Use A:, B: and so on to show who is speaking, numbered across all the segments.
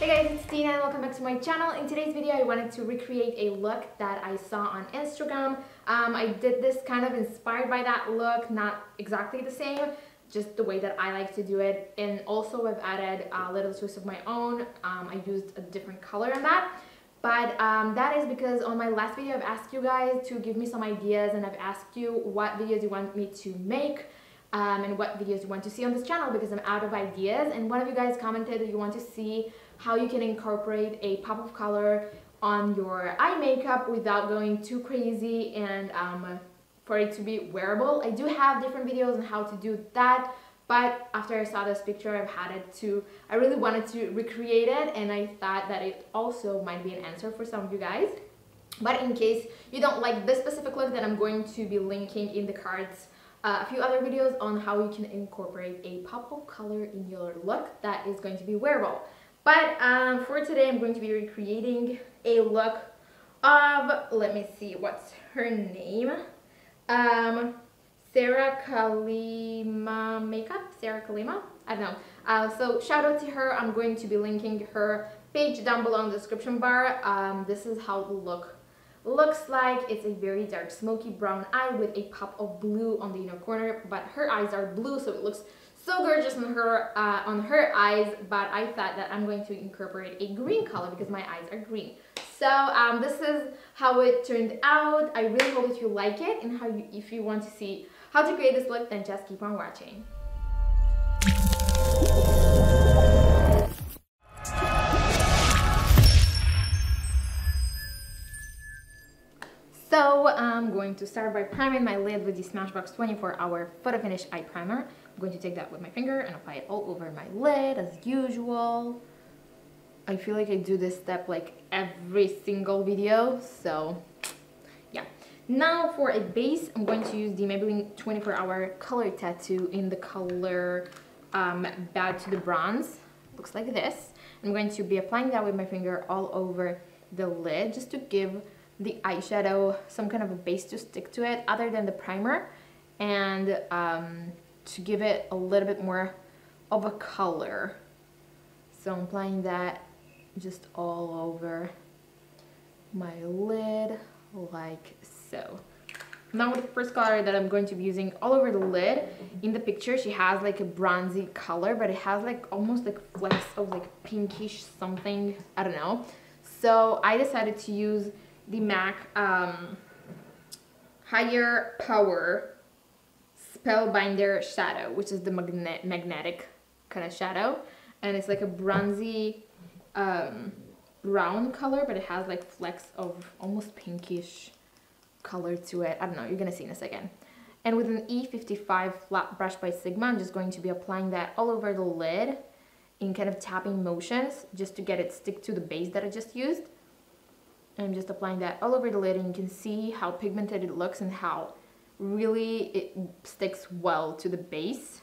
A: Hey guys, it's Tina and welcome back to my channel. In today's video, I wanted to recreate a look that I saw on Instagram. I did this kind of inspired by that look, not exactly the same, just the way that I like to do it. And also I've added a little twist of my own. I used a different color on that. But that is because on my last video, I've asked you guys to give me some ideas and I've asked you what videos you want me to make. And what videos you want to see on this channel because I'm out of ideas, and one of you guys commented that you want to see how you can incorporate a pop of color on your eye makeup without going too crazy and for it to be wearable. I do have different videos on how to do that, but after I saw this picture I really wanted to recreate it, and I thought that it also might be an answer for some of you guys. But in case you don't like this specific look, then I'm going to be linking in the cards a few other videos on how you can incorporate a pop of color in your look that is going to be wearable. But for today, I'm going to be recreating a look of, let me see, what's her name? Sarah Kalima Makeup? Sarah Kalima? I don't know. So shout out to her. I'm going to be linking her page down below in the description bar. This is how the look looks like. It's a very dark smoky brown eye with a pop of blue on the inner corner, but her eyes are blue, so it looks so gorgeous on her eyes. But I thought that I'm going to incorporate a green color because my eyes are green. So this is how it turned out. I really hope that you like it, and if you want to see how to create this look, then just keep on watching. So I'm going to start by priming my lid with the Smashbox 24-hour Photo Finish Eye Primer. I'm going to take that with my finger and apply it all over my lid as usual. I feel like I do this step like every single video, so yeah. Now for a base, I'm going to use the Maybelline 24-hour Color Tattoo in the color Bad to the Bronze. Looks like this. I'm going to be applying that with my finger all over the lid just to give the eyeshadow some kind of a base to stick to it other than the primer, and to give it a little bit more of a color. So I'm applying that just all over my lid like so. Now the first color that I'm going to be using all over the lid, in the picture she has like a bronzy color, but it has like almost like flecks of like pinkish something, I don't know. So I decided to use the MAC Higher Power Spellbinder Shadow, which is the magnetic kind of shadow, and it's like a bronzy brown color, but it has like flecks of almost pinkish color to it. I don't know, you're gonna see in a second. And with an E55 flat brush by Sigma, I'm just going to be applying that all over the lid in kind of tapping motions just to get it stick to the base that I just used. I'm just applying that all over the lid, and you can see how pigmented it looks and how really it sticks well to the base.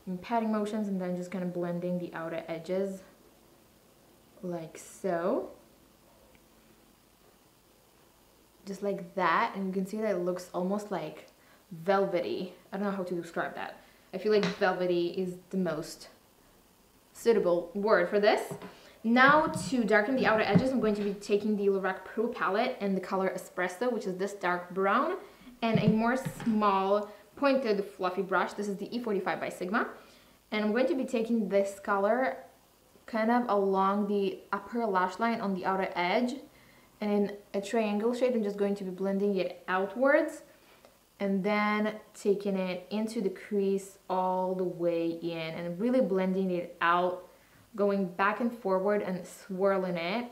A: And patting motions, and then just kind of blending the outer edges like so. Just like that, and you can see that it looks almost like velvety. I don't know how to describe that. I feel like velvety is the most suitable word for this. Now to darken the outer edges, I'm going to be taking the Lorac Pro palette and the color Espresso, which is this dark brown, and a more small pointed fluffy brush. This is the E45 by Sigma. And I'm going to be taking this color kind of along the upper lash line on the outer edge, and in a triangle shape I'm just going to be blending it outwards and then taking it into the crease all the way in and really blending it out, going back and forward and swirling it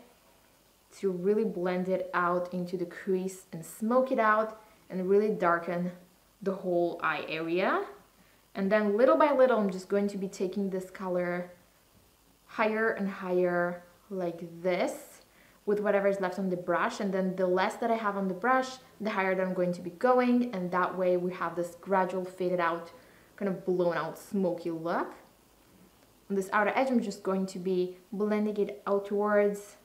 A: to really blend it out into the crease and smoke it out and really darken the whole eye area. And then little by little, I'm just going to be taking this color higher and higher like this with whatever is left on the brush. And then the less that I have on the brush, the higher that I'm going to be going. And that way we have this gradual faded out, kind of blown out smoky look. On this outer edge, I'm just going to be blending it outwards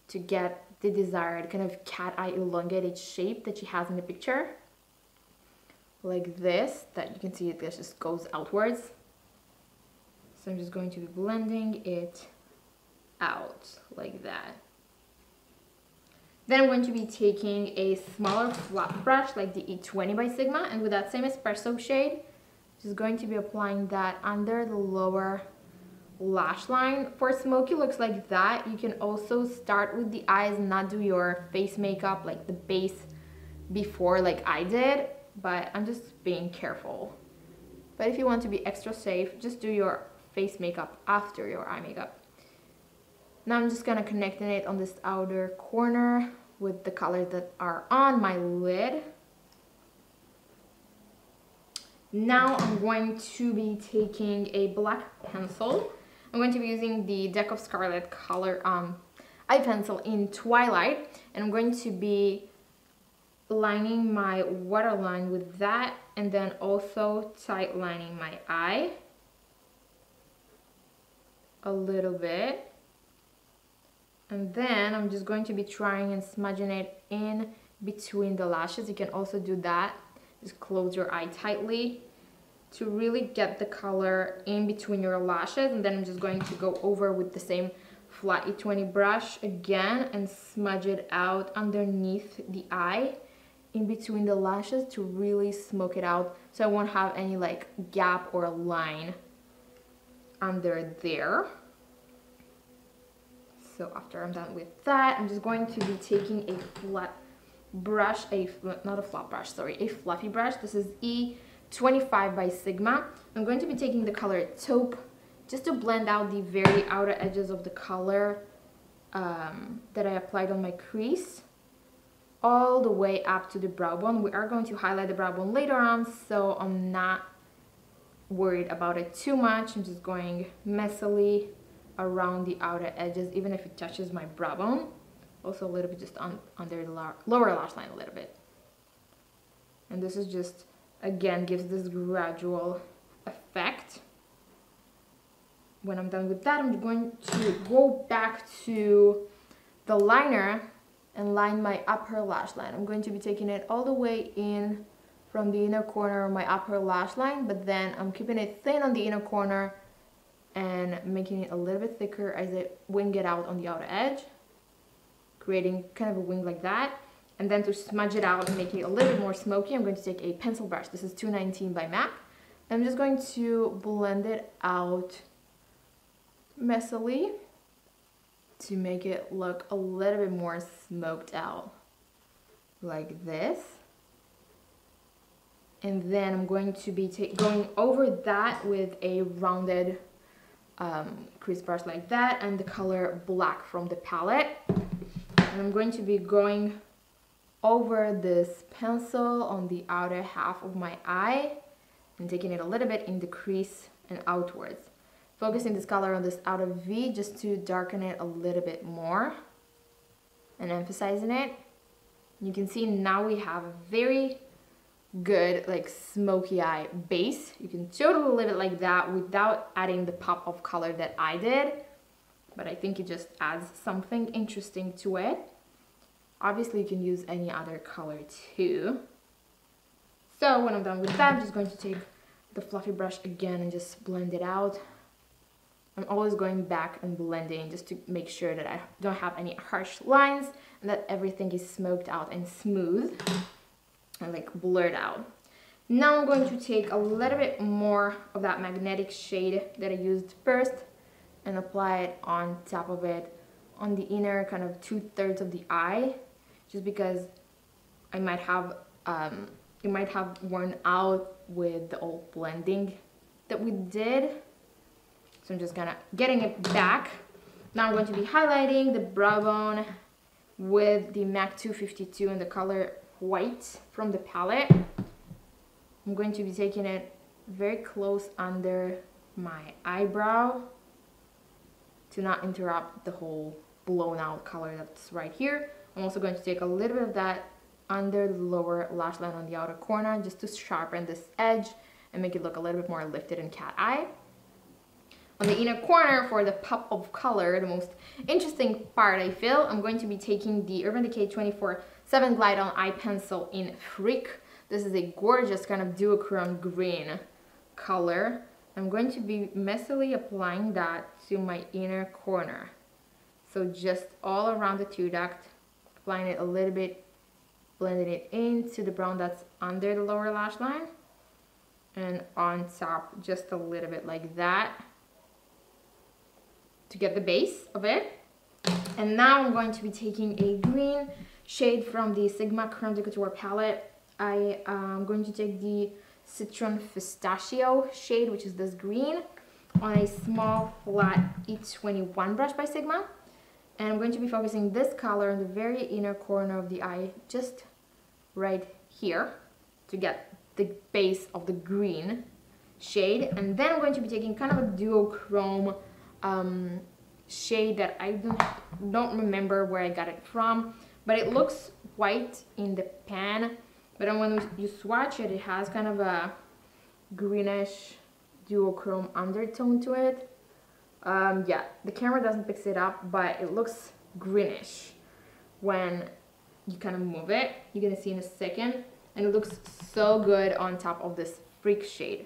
A: to get the desired kind of cat eye elongated shape that she has in the picture. Like this, that you can see it just goes outwards. So I'm just going to be blending it out like that. Then I'm going to be taking a smaller flat brush like the E20 by Sigma, and with that same espresso shade, just going to be applying that under the lower lash line. For smoky looks like that, you can also start with the eyes and not do your face makeup, like the base, before like I did, but I'm just being careful. But if you want to be extra safe, just do your face makeup after your eye makeup. Now I'm just gonna connect it on this outer corner with the colors that are on my lid. Now I'm going to be taking a black pencil. I'm going to be using the Deck of Scarlet color eye pencil in Twilight, and I'm going to be lining my waterline with that, and then also tight lining my eye a little bit. And then I'm just going to be trying and smudging it in between the lashes. You can also do that. Just close your eye tightly to really get the color in between your lashes. And then I'm just going to go over with the same flat E20 brush again and smudge it out underneath the eye in between the lashes to really smoke it out, so I won't have any like gap or line under there. So after I'm done with that, I'm just going to be taking a flat brush, not a flat brush, sorry, a fluffy brush. This is E25 by Sigma. I'm going to be taking the color taupe just to blend out the very outer edges of the color that I applied on my crease, all the way up to the brow bone. We are going to highlight the brow bone later on, so I'm not worried about it too much. I'm just going messily around the outer edges, even if it touches my brow bone. Also a little bit just under the lower lash line a little bit. And this is just, again, gives this gradual effect. When I'm done with that, I'm going to go back to the liner and line my upper lash line. I'm going to be taking it all the way in from the inner corner of my upper lash line, but then I'm keeping it thin on the inner corner and making it a little bit thicker as I wing it out on the outer edge, creating kind of a wing like that. And then to smudge it out and make it a little bit more smoky, I'm going to take a pencil brush. This is 219 by MAC. I'm just going to blend it out messily to make it look a little bit more smoked out, like this. And then I'm going to be going over that with a rounded crease brush like that, and the color black from the palette. And I'm going to be going over this pencil on the outer half of my eye and taking it a little bit in the crease and outwards. Focusing this color on this outer V just to darken it a little bit more and emphasizing it. You can see now we have a very good like smoky eye base. You can totally leave it like that without adding the pop of color that I did, but I think it just adds something interesting to it. Obviously you can use any other color too. So when I'm done with that, I'm just going to take the fluffy brush again and just blend it out. I'm always going back and blending just to make sure that I don't have any harsh lines and that everything is smoked out and smooth and like blurred out. Now I'm going to take a little bit more of that magnetic shade that I used first and apply it on top of it on the inner kind of 2/3 of the eye, just because I might have it might have worn out with the old blending that we did. So I'm just getting it back. Now I'm going to be highlighting the brow bone with the MAC 252 in the color white from the palette. I'm going to be taking it very close under my eyebrow to not interrupt the whole blown out color that's right here. I'm also going to take a little bit of that under the lower lash line on the outer corner just to sharpen this edge and make it look a little bit more lifted and cat eye. On the inner corner, for the pop of color, the most interesting part I feel, I'm going to be taking the Urban Decay 24/7 Glide On Eye Pencil in Freak. This is a gorgeous kind of duochrome green color. I'm going to be messily applying that to my inner corner. So just all around the tear duct, applying it a little bit, blending it into the brown that's under the lower lash line, and on top just a little bit like that to get the base of it. And now I'm going to be taking a green shade from the Sigma Creme de Couture palette. I am going to take the Citron Pistachio shade, which is this green, on a small flat E21 brush by Sigma. And I'm going to be focusing this color in the very inner corner of the eye, just right here, to get the base of the green shade. And then I'm going to be taking kind of a duochrome shade that I don't remember where I got it from, but it looks white in the pan, but then when you swatch it, it has kind of a greenish duochrome undertone to it. Yeah, the camera doesn't pick it up, but it looks greenish when you kind of move it. You're gonna see in a second, and it looks so good on top of this Freak shade.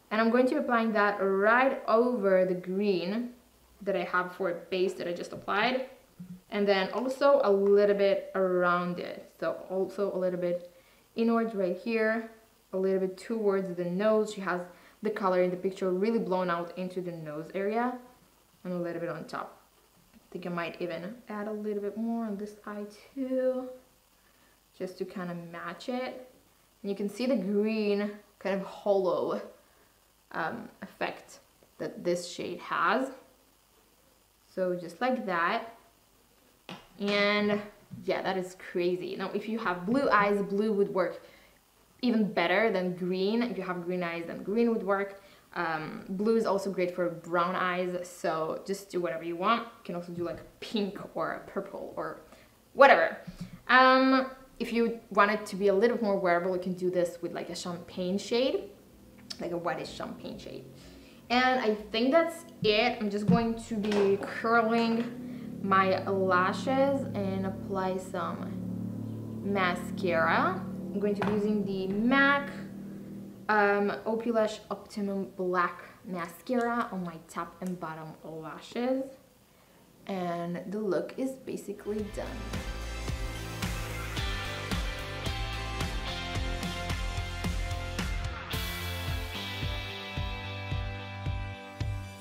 A: And I'm going to be applying that right over the green that I have for a base that I just applied, and then also a little bit around it. So also a little bit inwards right here, a little bit towards the nose. She has the color in the picture really blown out into the nose area, and a little bit on top. I think I might even add a little bit more on this eye too, just to kind of match it. And you can see the green kind of hollow effect that this shade has. So just like that. And yeah, that is crazy. Now if you have blue eyes, blue would work even better than green. If you have green eyes, then green would work. Blue is also great for brown eyes, so just do whatever you want. You can also do like pink or purple or whatever. If you want it to be a little more wearable, you can do this with like a champagne shade, like a whitish champagne shade. And I think that's it. I'm just going to be curling my lashes and apply some mascara. I'm going to be using the MAC Opulash Optimum Black Mascara on my top and bottom lashes. And the look is basically done.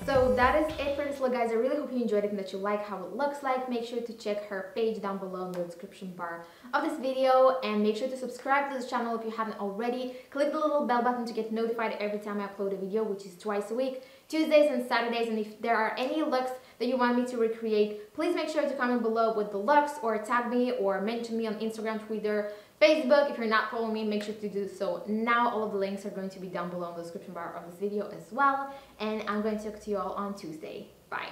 A: So that is it for this look, guys. I really hope you enjoyed it and that you like how it looks like. Make sure to check her page down below in the description bar of this video, and make sure to subscribe to this channel if you haven't already. Click the little bell button to get notified every time I upload a video, which is twice a week, Tuesdays and Saturdays. And if there are any looks that you want me to recreate, please make sure to comment below with the looks, or tag me or mention me on Instagram, Twitter, Facebook. If you're not following me, make sure to do so now. All of the links are going to be down below in the description bar of this video as well. And I'm going to talk to you all on Tuesday. Bye.